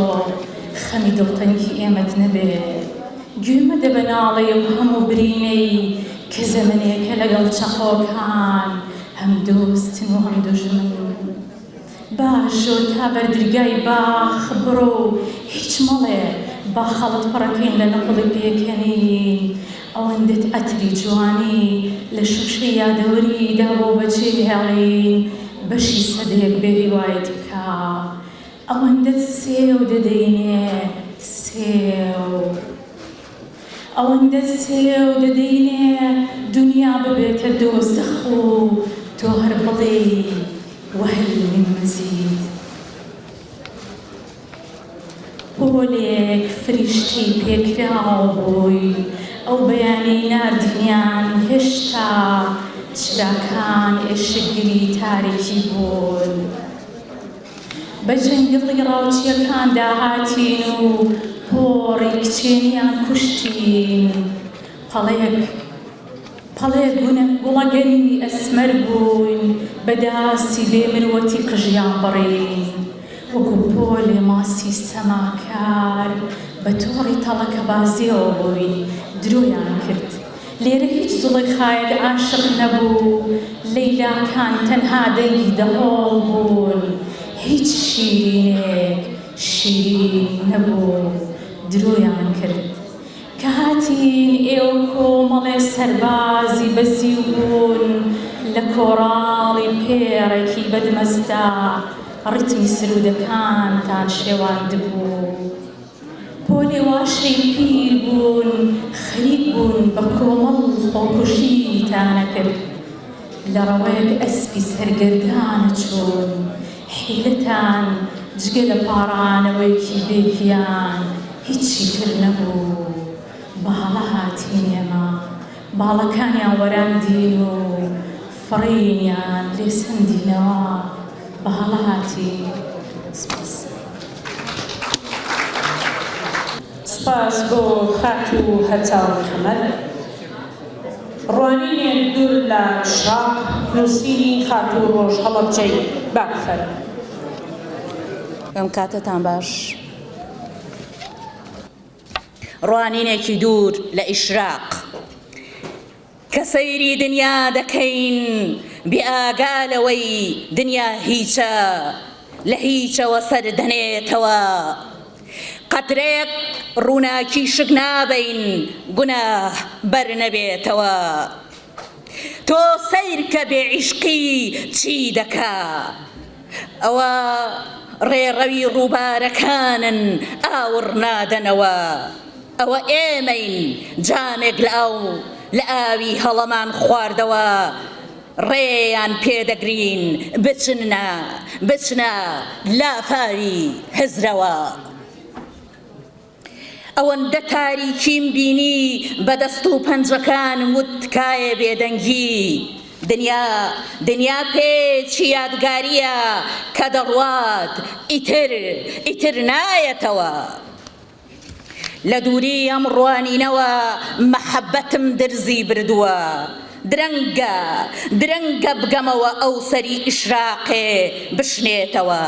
S8: خەمی دڵتەنگی ئێمەت نەبێت گوێمە دەبەناڵێ و هەموو برینەی کە زەمنێکە لەگەڵ چەقۆکان هەم دۆستن و هەم دوژمن باشۆ تا بەردرگای باخ بڕۆ هیچ مەڵێ با خەڵت پڕەکەین لە نەقڵی پێکەنین ئەوەندەت ئەتری جوانی لە شوشەی یادەوەریدا بۆ بەجێهێڵین بەشی سەدەیەک بێ ڕیوایەت بکە ئەوەندەت سێو دەدەینێ ئەوەندەت سێو دەدەینێ دنیا ببێتە دۆزەخ و تۆ هەر بڵێ وهل من مزید پۆلێک فریشتەی پێکراو بووی ئەو بەیانەی ناردنیان هێشتا چراکان ئێشەگری تارێکی بوون بە جەنگڵی ڕاوچیەکاندا هاتین و پۆڕی کچێنیان کوشتین پەڵێک گوڵەگەنی ئەسمەر بوون بەداسی بێ مرۆتی قژیان بڕین وەکو پۆلێ ماسی سەماکار بە تۆڕی تەڵەکە بازیەوە بووین درۆیان کرد لێرە هیچ زوڵێک خایەک عاشق نەبوو لەیلاکان تەنها دەنگی دەهۆڵ بوون هیچ شیرینێک شیرین نەبوو درۆیان کرد کە هاتین ئێوە کۆمەڵێ سەربازی بەزی بوون لە کۆڕاڵی پێڕێکی بەدمەستا ڕتمی سرودەکانتان شێواندبوو پۆلێ واشەی پیر بوون خەریک بوون بە کۆمەڵ خۆکوژیتانە کرد لە ڕەوەیەک ئەسپی سەرگەردانە چوون حیلەتان جگە لە پاڕانەوەیەکی بێڤیان هیچی تر نەبوو باڵە هاتین ئێمە باڵەکانیان وەراندین و فڕینیان لێ سەندینەوە باڵە هاتین
S1: سپاس بۆ خات و هەچاو محەممەد ڕوانینێن دوور لە شاق نووسینی خات و ڕۆژ هەڵەبجەی باکفەر
S9: ئەم کاتتان باش ڕوانینێکی دوور لە ئیشراق کە سەیری دنیا دەکەین بێئاگالەوەی دنیا هیچە لە هیچەوە سەردەنێتەوە قەترێک ڕووناکی شک نابین گوناه بەر نەبێتەوە تۆ سەیرکە بێعیشقی چی دەکا ئەوە ڕێڕەوی ڕووبارەکانن ئاور نادەنەوە ئەوە ئێمەین جامێک لە ئاوی هەڵەمان خواردەوە ڕێیان پێدەگرین بچنە لافاوی هزرەوە ئەوەندە تاریکیم بینی بەدەست و پەنجەکان وتکایە بێدەنگی دنیا پێچی یادگاریە کە دەڕوات ئیتر نایەتەوە لە دووری ئەم ڕوانینەوە مەحەبەتم درزی بردووە درەنگە بگەمەوە ئەو سەری ئیشراقێ بشنێتەوە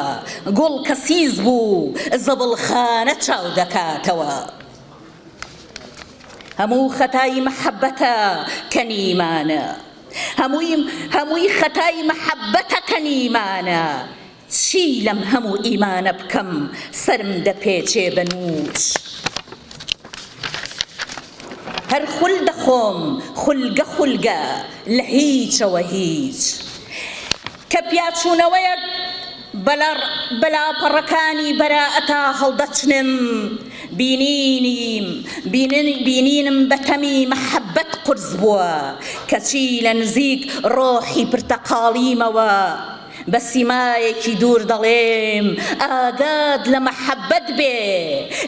S9: گوڵ کەسیز بوو زەبڵخانە چاو دەکاتەوە هەموو خەتای مەحەبەتە کەنیمانە هەمووی خەتای مەحەبەتە کەنیمانە چی لەم هەموو ئیمانە بکەم سرم دەپێچێ بەنووش هەر خول دەخۆم خولگە لە هیچەوە هیچ کە پیاچوونەوەیەک بەلاپەڕەکانی بەراعەتا هەڵدەچنم بینینم بەتەمی مەحەبەت قورس بووە کەچی لە نزیک ڕۆحی پرتەقاڵیمەوە بە سیمایەکی دوور دەڵێم ئاگاد لە مەحەبەت بێ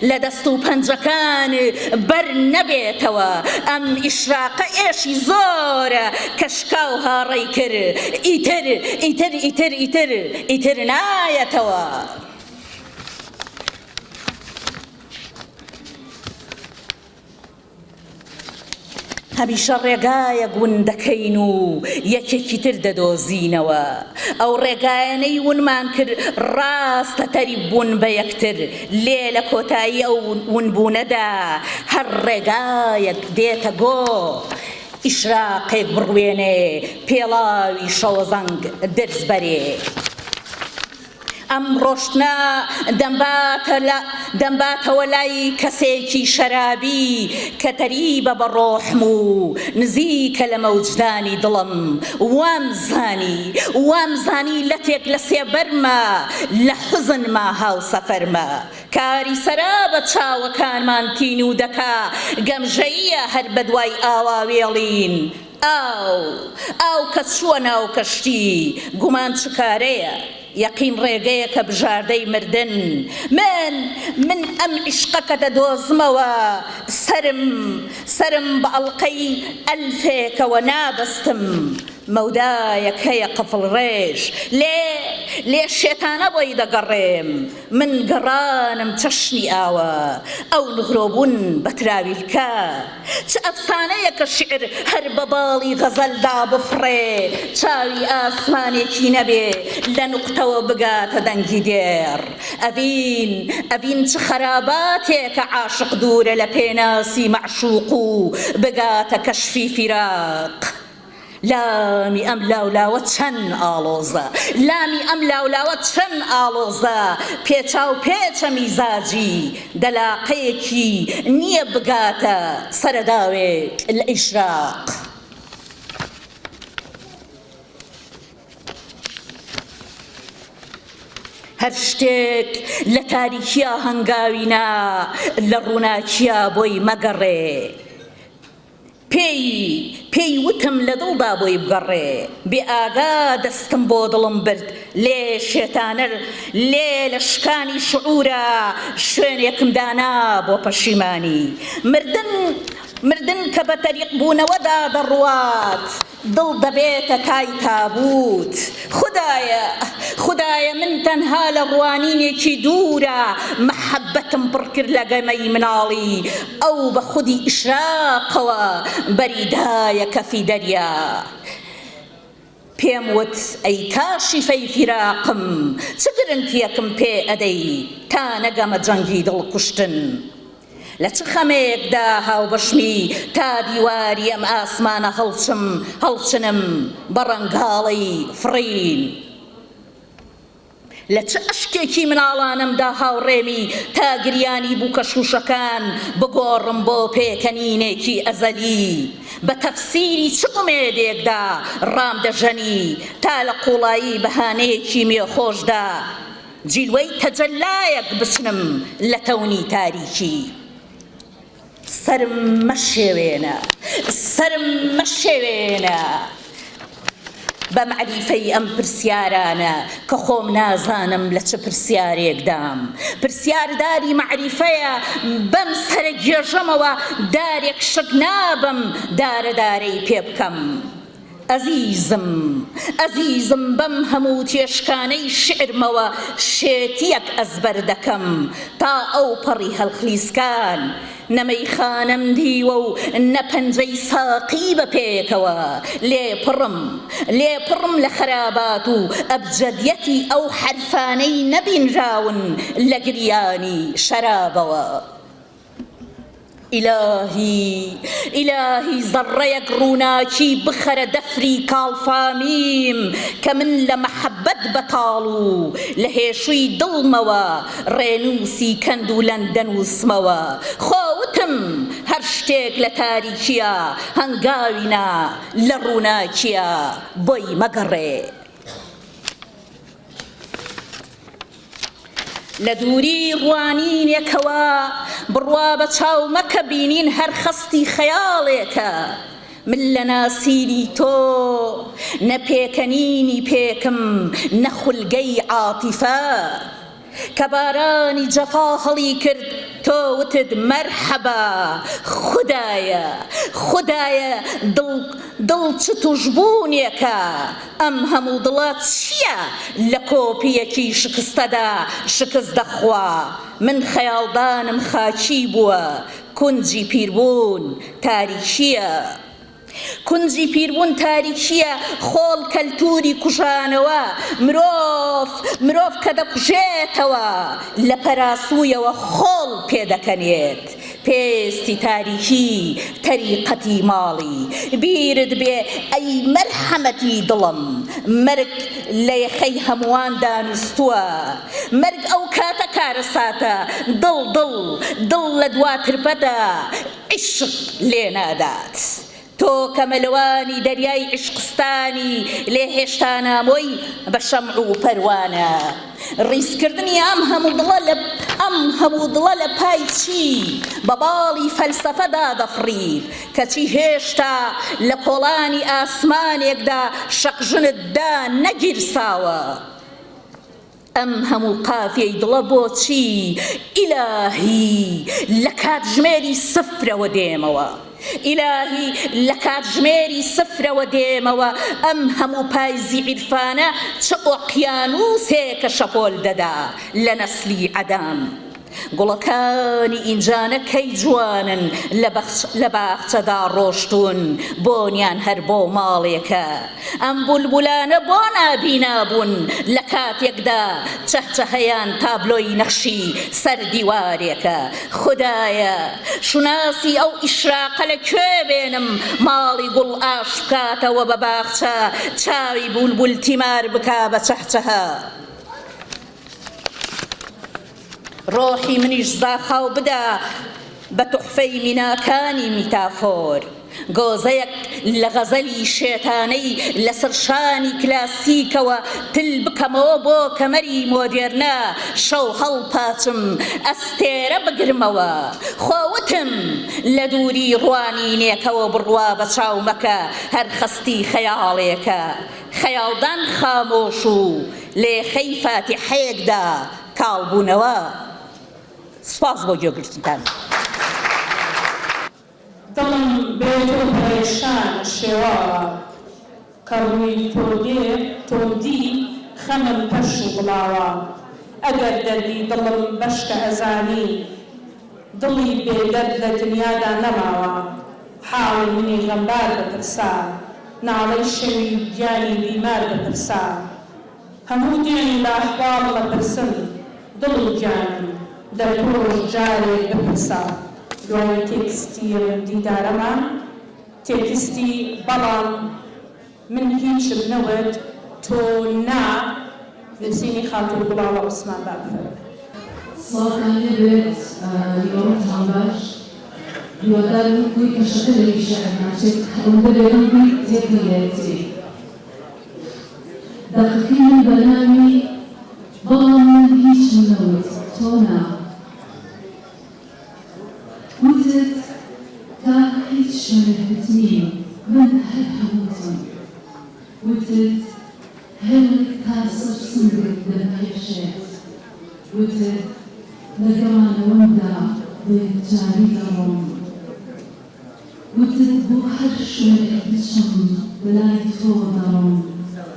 S9: لە دەست و پەنجەکان بەر نەبێتەوە ئەم ئیشراقە ئێشی زۆرە کە شکاو هاڕەی کرد ئیتر نایەتەوە هەمیشە ڕێگایە گون دەکەین و یەکێکی تر دەدۆزینەوە ئەو ڕێگایانەی ونمان کرد ڕاستە تەری بوون بە یەکتر لێ لە کۆتایی ئەو ونبوونەدا هەر ڕێگایەک دێتە گۆ ئیشراقێک بڕوێنێ پێڵاوی شەوەزەنگ دەرز بەرێ ئەم ڕۆشتنە دەمباتەوە لای کەسێکی شەرابی کە تەریبە بە ڕۆحم و نزیکە لە مەوجدانی دڵم وامزانی لەتێک لە سێبەرمە لە حزنما هاوسەفەرمە کاری سەرابە چاوەکانمان تین و دەکا گەمژەیە هەر بەدوای ئاواوێڵین ئاو کە چووە ناو کەشتی گومان چ کارەیە یەقین ڕێگەیە کە بژاردەی مردن من ئەم عیشقەکە دەدۆزمەوە سرم بە ئەڵقەی ئەلفێکەوە نابەستم مەودایەک هەیە قفڵ ڕێژ لێ شێتانە بۆی دەگەڕێم من گەڕانم چەشنی ئاوە ئەو نغرۆبوون بە تراویلکە چ ئەفسانەیە کە شعر هەر بە باڵی غەزەلدا بفڕێ چاوی ئاسمانێکی نەبێ لە نوقتەوە بگاتە دەنگی دێر ئەبین چ خەراباتێکە عاشق دوورە لە پێناسی مەعشوق و بگاتە کەشفی فیراق لامی ئەم لاولاوە چەند ئاڵۆزە پێچاو پێچە میزاجی دەلاقەیەکی نییە بگاتە سەرەداوێک لە ئیشراق هەر شتێک لە تاریکیە هەنگاوینە لە ڕووناکیە بۆی مەگەڕێ پێی وتم لە دڵدا بۆی بگەڕێ بێ ئاگا دەستم بۆ دڵم برد لێ شێتانە لێ لە شکانی شعورە شوێنێکم دانا بۆ پەشیمانی مردن کە بە تەریق بوونەوەدا دەڕوات دڵ دەبێتە تای تابوت خدایە من تەنها لە ڕوانینێکی دوورە مەحەبەتم پڕ کرد لە گەمەی مناڵی ئەو بە خودی ئیشراقەوە بەریدایە کەفی دەریا پێم وت ئەی کاشیفەی فیراقم چ گرنگیەکم پێ ئەدەی تا نەگەمە جەنگی دڵکوشتن لە چ خەمێکدا هاوبەشمی تا دیواری ئەم ئاسمانە هەڵچنم بە ڕەنگاڵی فڕین لە چ ئەشکێکی مناڵانمدا هاوڕێمی تا گریانی بوو کە شوشەکان بگۆڕم بۆ پێکەنینێکی ئەزەلی بە تەفسیری چ ئومێدێکدا ڕام دەژەنی تا لە قوڵایی بەهانەیەکی مێخۆشدا جیلوەی تەجەلایەک بچنم لە تەونی تاریکی سرم مەشێوێنە بە معریفەی ئەم پرسیارانە کە خۆم نازانم لە چه پرسیارێکدام پرسیارداری معریفەیە بەم سەرە گێژەمەوە دارێک شک نابم دارەدارەی پێ بکەم ئەزیزم بەم هەموو تێشکانەی شعرمەوە شێتیەک ئەزبەر دەکەم تا ئەو پەڕی هەڵخلیسکان نەمەی خانم دیوە و نە پەنجەی ساقی بە پێکەوە لێپڕم لە خەرابات و ئەبجەدیەتی ئەو حەرفانەی نەبینراون لە گریانی شەرابەوە. ئیلاهی زەڕەیەک ڕووناکی بخەرە دەفری کاڵفامیم کە من لە مەحەبەت بەتاڵ و لە هێشووی دڵمەوە ڕێنووسی کەند و لەندەنووسمەوە. خۆوتم هەر شتێک لە تاریکیە هەنگاوینە لە ڕووناکیە بۆی مەگەڕێ. لە دووری ڕوانینێکەوە بڕوا بە چاو مەکە بینین هەر خەستی خەیاڵێکە. من لە ناسیری تۆ نەپێکەنینی پێکم نەخولگەی عاتیفە کە بارانی جەفا هەڵی کرد تۆ وتت مەرحەبا. خودایە دڵ چ توشبوونێکە ئەم هەموو دڵە چییە لە کۆپیەکی شکستەدا شکست دەخوا. من خەیاڵدانم خاچی بووە کونجی پیربوون تاریکیە خۆڵ کەلتوری کوژانەوە مرۆڤ کە دەکوژێتەوە لە پەراسوویەوە خۆڵ پێدەکەنێت. پێستی تاریکی تەریقەتی ماڵی بیرت بێ ئەی مەرحەمەتی دڵم مەرگ لە یەخەی هەمووان دانوستووە. مەرگ ئەو کاتە کارەساتە دڵ لە دواترپەدا عیشق لێ نادات. تۆ کە مەلەوانی دەریای عشقستانی لێ هێشتا نامۆی بە شەمع و پەروانە. ڕیزکردنی ئەم هەموو دڵە لە پای چی بە باڵی فەلسەفەدا دەفڕی کەچی هێشتا لە کۆڵانی ئاسمانێکدا شەقژنتدا نەگیرساوە. ئەم هەموو قافیەی دڵە بۆچی ئیلاهی لە کاتژمێری سفرەوە دێمەوە. ئەم هەموو پایزی عیرفانە چه ئۆقیانوسێکە شەپۆل دەدا لە نەسلی عەدەم. گوڵەکانی ئینجانە کەی جوانن لە باخچەدا ڕۆشتون بۆنیان هەر بۆ ماڵێکە. ئەم بولبولانە بۆ نابینابوون لە کاتێکدا چەهچەهەیان تابلۆی نەخشی سەر دیوارێکە. خودایە شوناسی ئەو ئیشراقە لەکوێ بێنم ماڵی گوڵ ئاش بکاتەوە بە باخچە چاوی بولبول تیمار بکا بە چەهچەهە. ڕۆحی منیش زاخاو بدا بە توحفەی میناکانی میتافۆر. گۆزەیەک لە غەزەلی شێتانەی لەسەر شانی کلاسیکەوە تل بکەمەوە بۆ کەمەری مۆدێرنە شەو هەڵپاچم ئەستێرە بگرمەوە. خۆوتم لە دووری ڕوانینێکەوە بڕوا بە چاو مەکە هەر خەستی خەیاڵێکە. خەیاڵدان خامۆش و لێخەی فاتیحەیەکدا کاڵبوونەوە. سپاس بۆ گوێگرتنتان.
S1: دڵم بێت و پەرێشان شێواوە کە ڕووی تۆندی خەمم پەش و بڵاوە. ئەگەر دەردی دڵم بەشکە ئەزانی دڵی بێدەرد لە دنیادا نەماوە. حاڵی منی غەمبار بپرسا ناڵەی شەوی گیانی بیمار بپرسا. هەموو دێن لە ئەحواڵ لەپرسن دڵ و گیانم دەرپۆش جارێک بپرسا. دوای تێکستی دیدارەمان تێکستی بەڵام من هیچم نەوت تۆ نا نووسینی خاتون گوڵاڵە عوسمان بابفەر.
S5: سڵاتانی بێت دیوەڕتان باش هیوادارم کوی کەشەکە لەوی شەعر ناچێت ئەوەندە لێرەم بووی تێکەلێتی. دەقەکەی من بەنامی بەڵام من هیچم نەوت تۆ نا. وتت تا هیچ شەرەفت نیم من هەر هەمووتم. وتت هەرێک تا سەر سنگت دەمێشێت. وتت لە گەڕانەوەمدا بێجاری دەڕۆم. وتت بۆ هەر شوێنێک بچم بەلای تۆ دەڕۆم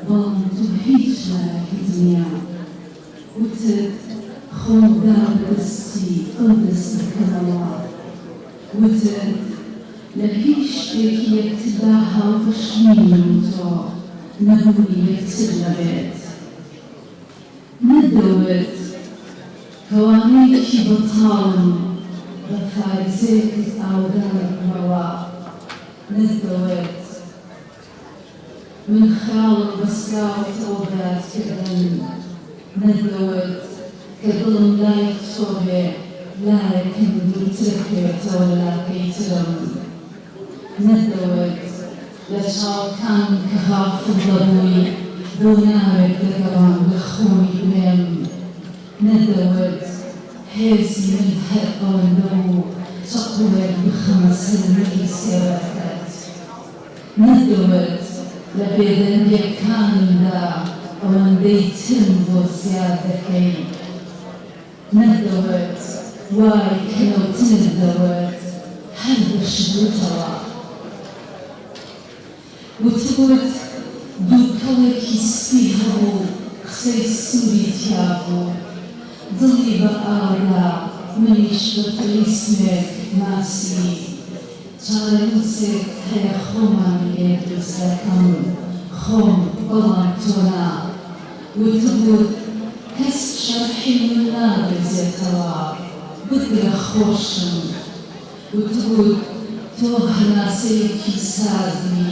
S5: بەڵام تۆ هیچ لایەکی دنیا وتت خۆم دا بەدەستی ئەو دەستەکەمەوە وتت لە هیچ شتێکی یەکتردا هاوبەش نین من و تۆ نەبوونی یەکتر نەبێت نەدەوێت کەوانەیەکی بەتاڵم بە فارزێکت ئاودارمەوە نەدەوێت من خاڵم بەستاوەتەوە بەیادکردن نەدەوێت کە دڵم لایەک تۆ بێ لایەکم دوورتر بکەوێتەوە لە لاکەی ترم نەدەوێت لە چاوەکانم کە غافڵ دەبووی بۆ ناوێت دەگەڕام بە خۆی بێم نەدەوێت هێزی من هەر ئەوەندە بوو چەقوێک بخەمە سەرمەی سێوەکەت نەدەوێت لە بێدەنگیەکانمدا ئەوەندەی تم بۆ زیاد دەکەی نەدەوێت وای کەوتن دەوێت هەر بەشبووتەوە وتبووت دووکەڵێکی سپی هەبوو قسەی سووری تیا بوو دڵی بە ئاودا منیش بە تەلیسمێک ماسی چارەنووسێک هەیە خۆمان لێ دروست دەکەم خۆم بەڵام تۆ نا وتبووت کەس شەرحی من نادەزێتەوە بگرە خۆشم وتبووت تۆ هەناسەیەکی سازی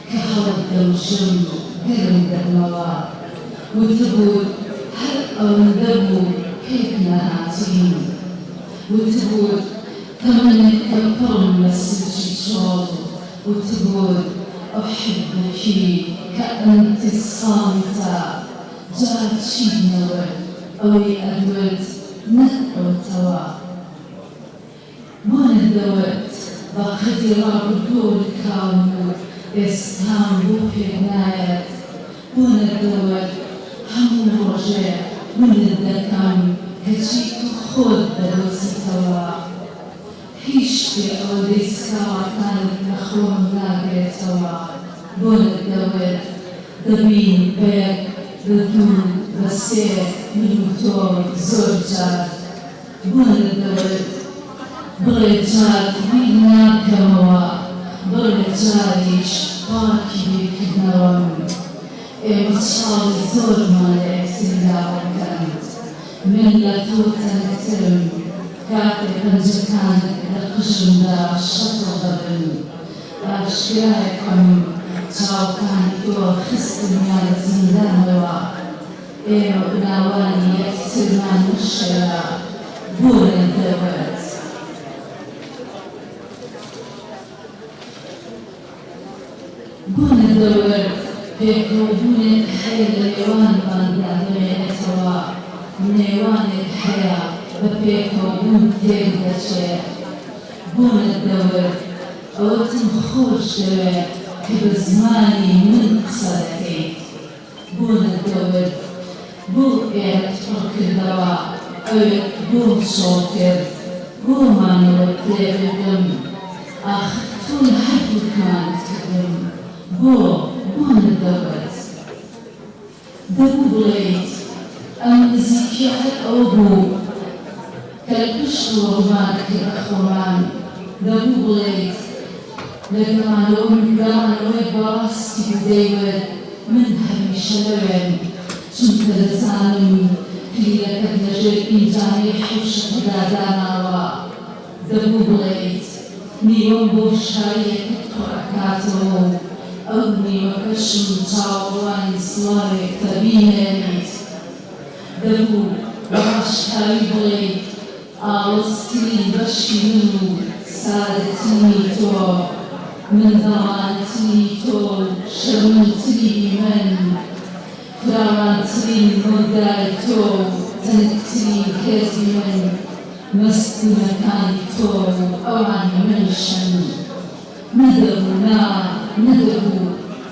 S5: کە هەڵت دەوژم گەرم دەبمەوە وتبووت هەر ئەوەندە بوو پێک نەهاتین وتبووت کە منێک کە پڕم لە سوچی چۆڵ وتبووت أحبك كأنت الصامتة جار چی نەوەت ئەوەی ئەدوێت نەکەوتەوە بۆ نەدەوێت بە قەدی ڕابردووە کاون و ئێستام بۆ پێ نایەت بۆ نەدەوێت هەموو ڕۆژێ منت دەکەم کەچی تو خۆت دەدۆزیتەوە هیچ شتێ ئەوەندەی سکاڵەکانت لە خۆم ناگرێتەوە بۆ نەدەوێت دەبین بەیەک بدون بەسێ من و تۆ زۆر جار بۆ نەدەوێت بڵێ جار بیر ناکەمەوە بڵێ جاریش پاکی بێکردنەوەم ئێمە چاڵی زۆرمان لە ئەکسیداوەکەن من لە تۆ تەنگترم کاتێک پەنجەکانت لە قژمدا شەتڵ دەبن ئاشکرایەکەم چاوەکانی تۆ خستمیان لە زیندانەوە ئێمە بناوانی یەکترمان نەشێرا بۆ نەدەوێت بۆ نەدەوێت پێکەوتبوونێک هەیە لە نێوانماندا دەمێنێتەوە نێوانێک هەیە بە پێکەوتبوون تێک دەچێت بۆ نەدەوێت ئەوەتم خۆش دەوێت کە بە زمانی من قسە دەکەیت بۆ نەدەوێت بۆ ئێرە پڕکردەوە ئەوێت بۆم شۆڵ کرد بۆمانەوە لێ بگەم ئاخر تۆ لە هەردووکمانت کردم بۆ نەدەوێت دەبوو بڵێیت ئەم نزیکیە هەر ئەوە بوو کە لە پشت ڕۆژمان کردە خۆمان دەبوو بڵێیت لەگەڵانەوەی بەڕاستی بدەیوێت من هەمیشە لەوێم چونکە دەزانم پیرەکەت لەژێر ئینجانی حوشەکەدا داناوە دەبوو بڵێیت نیوەم بۆ شایەکەت پڕەکاتەوە ئەو نیوەکەشم چاوەڕوانی سڵاوێک تەبینێنیت دەبوو بەڕاشکاری بڵێیت ئاڵۆزترین بەشی من و سادەتنی تۆ منداڵانەتنی تۆ شەرمەتری من فراوانترین مۆدای تۆ تەنکترین کەزی من مەستونەکانی تۆ ئەوان منشن نەدەبوو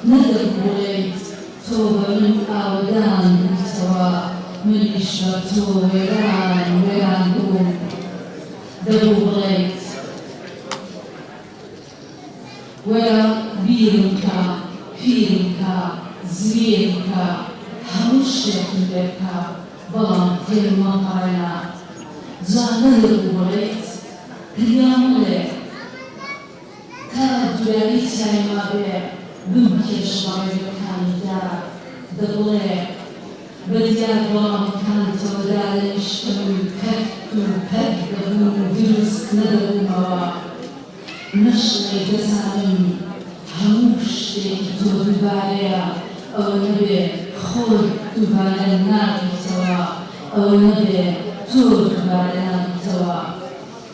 S5: نەدەبوو بڵێیت تۆ بە من ئاودان بوویتەوە منیش بە تۆ وێران بووم دەبوو بڵێیت زوێن بکە هەموو شتێکم لێ بکە بەڵام تێم مەپارێنا جا نەدەبووڵێت پێیان مەڵێ تا دوایی چایما بێ بمکێش بەڕێوەکانیدا دەبڵێ بەدیار بەڵامەکانتەوەدا لەنیشتم پەک و پەک دەبووم و دروست نەدەبوومەوە نەشڵێ دەزانم هەموو شتێکی تۆ دووبارەیە ئەوە نەبێ خۆت دووبارە نابیتەوە ئەوە نەبێ تۆ دووبارە نابیتەوە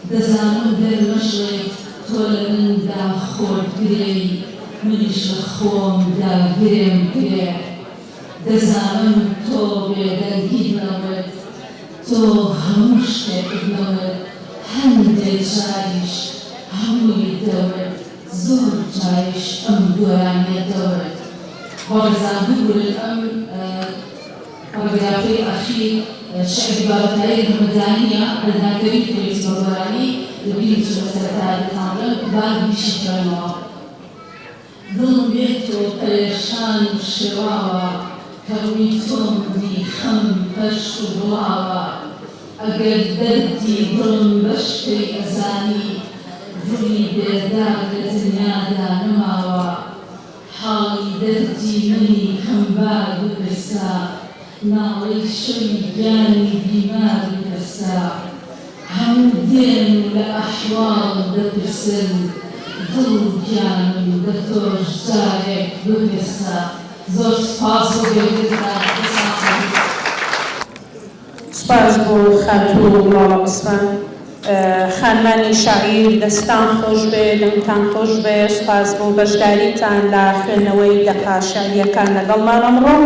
S5: دەزانم دەر نەشڵێت تۆ لە مندا خۆت گرێی منیش لە خۆمدا گرێم گرێ دەزانم تۆ بێدەنگی نەوت تۆ هەموو شتێکت نەوت هەندێک جاریش هەمووی دەوت زۆر جاریش ئەم گۆرانیە دەوت بەڕێزان بگورن ئەم پاراگرافەی ئەخیر شعری بابەتایی ڕەمەدانیە بەدانگەری پۆلیس بە گۆرانی لەبیری چوە سەرەتا دەتانڕێن بار بیشیکەنەوە دڵم بێتەوە پەرێشان و شێواوە کەڕووی تۆم دی خەم پەشت و بڵاوە ئەگەر دەردی دڵم بەشکەی ئەزانی دڵی بێدار لە دنیادا نەماوە حاڵی دەردی منی هەمبار بپرسە ناڵەی شەوی گیانی بیمار بپرسە هەموو دێن و لە ئەحواڵ دەپرسن دڵ و گیانم لە تۆش جارێک بپرسە زۆر سپاس بۆ گوێگرتان
S8: سپاس بۆ خاتوو ماڵە عوسمان خانمانی شاعیر دەستان خۆش بێ دەمتان خۆش بێ سپاس بۆ بەشداریتان لە خوێندنەوەی دەقا شاعریەکان لەگەڵمان ئەمڕۆ